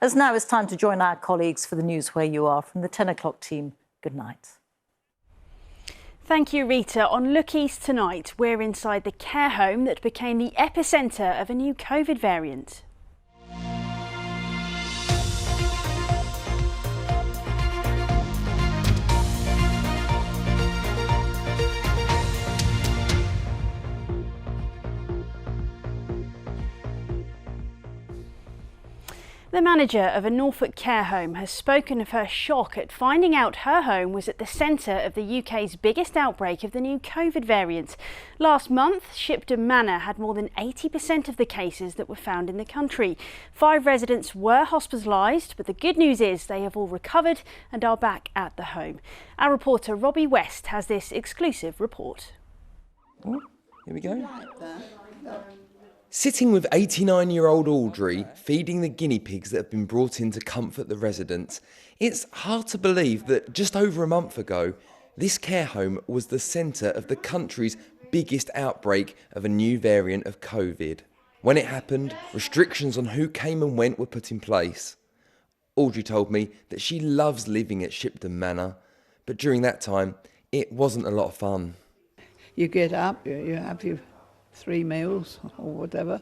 As now it's time to join our colleagues for the news where you are. From the 10 o'clock team, good night. Thank you, Rita. On Look East tonight, we're inside the care home that became the epicentre of a new COVID variant. The manager of a Norfolk care home has spoken of her shock at finding out her home was at the centre of the UK's biggest outbreak of the new COVID variant. Last month, Shipton Manor had more than 80% of the cases that were found in the country. 5 residents were hospitalised, but the good news is they have all recovered and are back at the home. Our reporter Robbie West has this exclusive report. Oh, here we go. Sitting with 89-year-old Audrey, feeding the guinea pigs that have been brought in to comfort the residents, it's hard to believe that just over a month ago, this care home was the centre of the country's biggest outbreak of a new variant of COVID. When it happened, restrictions on who came and went were put in place. Audrey told me that she loves living at Shipton Manor, but during that time, it wasn't a lot of fun. You get up, you have your 3 meals or whatever,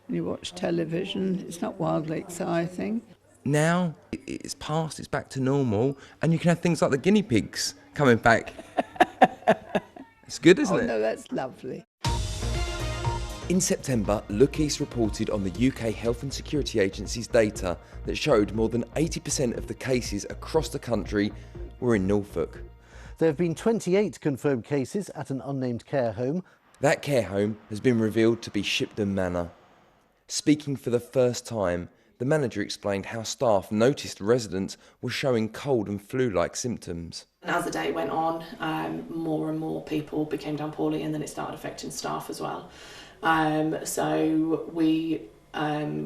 and you watch television. It's not wildly exciting. Now it's past, it's back to normal, and you can have things like the guinea pigs coming back. It's good, isn't it? No, that's lovely. In September, Look East reported on the UK Health and Security Agency's data that showed more than 80% of the cases across the country were in Norfolk. There have been 28 confirmed cases at an unnamed care home. That care home has been revealed to be Shipton Manor. Speaking for the first time, the manager explained how staff noticed residents were showing cold and flu-like symptoms. As the day went on, more and more people became down poorly, and then it started affecting staff as well. So we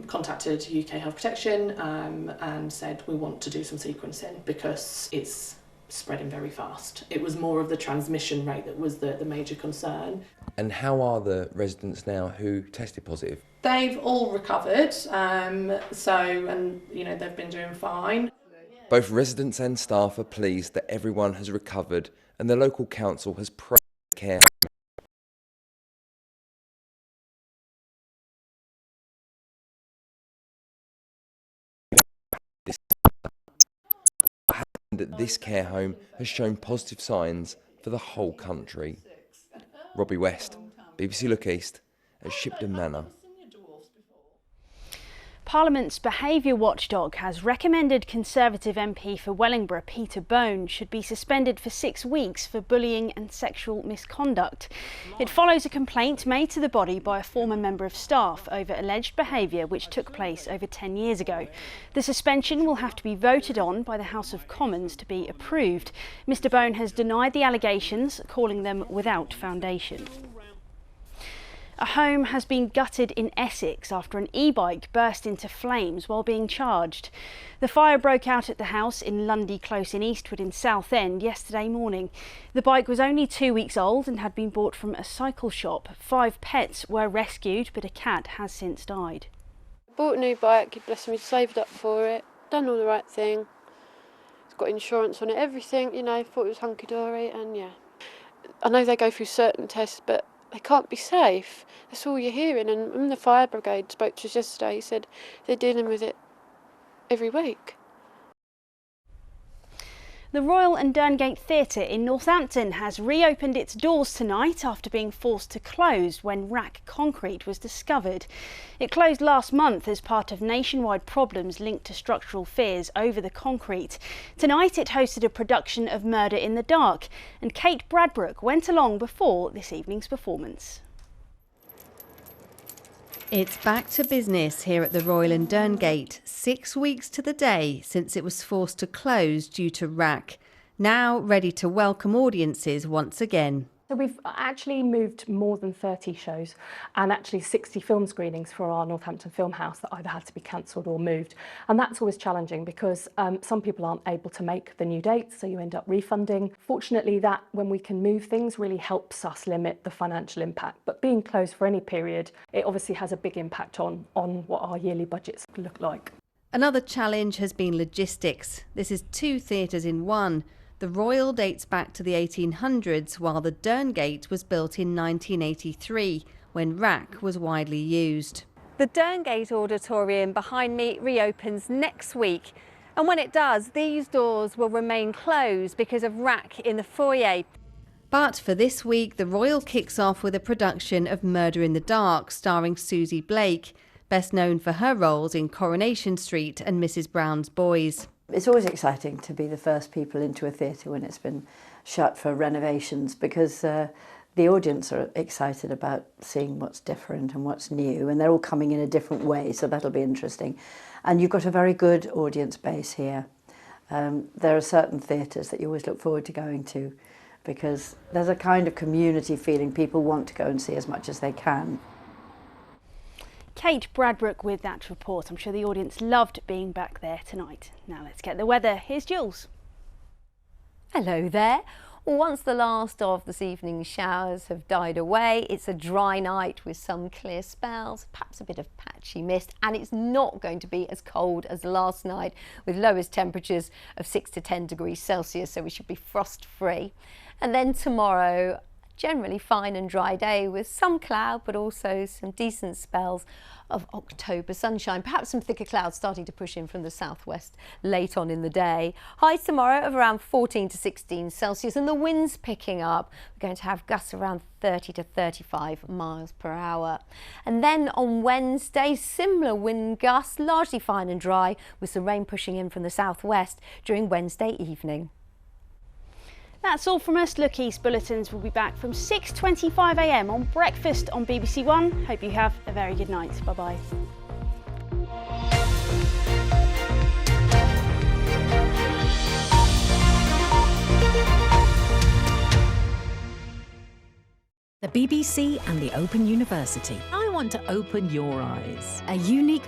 contacted UK Health Protection and said we want to do some sequencing because it's spreading very fast. It was more of the transmission rate that was the major concern. And how are the residents now who tested positive? They've all recovered, and they've been doing fine. Both residents and staff are pleased that everyone has recovered, and the local council has praised the care that this care home has shown positive signs for the whole country. Robbie West, BBC Look East at Shipton Manor. Parliament's behaviour watchdog has recommended Conservative MP for Wellingborough Peter Bone should be suspended for 6 weeks for bullying and sexual misconduct. It follows a complaint made to the body by a former member of staff over alleged behaviour which took place over 10 years ago. The suspension will have to be voted on by the House of Commons to be approved. Mr Bone has denied the allegations, calling them without foundation. A home has been gutted in Essex after an e-bike burst into flames while being charged. The fire broke out at the house in Lundy Close in Eastwood in Southend yesterday morning. The bike was only 2 weeks old and had been bought from a cycle shop. 5 pets were rescued, but a cat has since died. Bought a new bike, bless me, saved up for it, done all the right thing. It's got insurance on it, everything, thought it was hunky-dory, and yeah. I know they go through certain tests, but they can't be safe. That's all you're hearing. And when the fire brigade spoke to us yesterday, he said they're dealing with it every week. The Royal and Derngate Theatre in Northampton has reopened its doors tonight after being forced to close when rack concrete was discovered. It closed last month as part of nationwide problems linked to structural fears over the concrete. Tonight it hosted a production of Murder in the Dark, and Kate Bradbrook went along before this evening's performance. It's back to business here at the Royal and Derngate, 6 weeks to the day since it was forced to close due to rack. Now ready to welcome audiences once again. So we've actually moved more than 30 shows and actually 60 film screenings for our Northampton Film House that either had to be cancelled or moved. And that's always challenging because some people aren't able to make the new dates, so you end up refunding. Fortunately, that when we can move things really helps us limit the financial impact. But being closed for any period, it obviously has a big impact on what our yearly budgets look like. Another challenge has been logistics. This is 2 theatres in one. The Royal dates back to the 1800s, while the Derngate was built in 1983, when rack was widely used. The Derngate Auditorium behind me reopens next week. And when it does, these doors will remain closed because of rack in the foyer. But for this week, the Royal kicks off with a production of Murder in the Dark, starring Susie Blake, best known for her roles in Coronation Street and Mrs Brown's Boys. It's always exciting to be the first people into a theatre when it's been shut for renovations, because the audience are excited about seeing what's different and what's new, and they're all coming in a different way, so that'll be interesting. And you've got a very good audience base here. There are certain theatres that you always look forward to going to, because there's a kind of community feeling. People want to go and see as much as they can. Kate Bradbrook with that report. I'm sure the audience loved being back there tonight. Now let's get the weather. Here's Jules. Hello there. Once the last of this evening's showers have died away, it's a dry night with some clear spells, perhaps a bit of patchy mist, and it's not going to be as cold as last night, with lowest temperatures of 6 to 10 degrees Celsius, so we should be frost free. And then tomorrow, generally fine and dry day with some cloud, but also some decent spells of October sunshine. Perhaps some thicker clouds starting to push in from the southwest late on in the day. Highs tomorrow of around 14 to 16 Celsius, and the winds picking up. We're going to have gusts around 30 to 35 miles per hour. And then on Wednesday, similar wind gusts, largely fine and dry, with some rain pushing in from the southwest during Wednesday evening. That's all from us. Look East Bulletins will be back from 6:25 a.m. on Breakfast on BBC One. Hope you have a very good night. Bye-bye. The BBC and the Open University. I want to open your eyes. A unique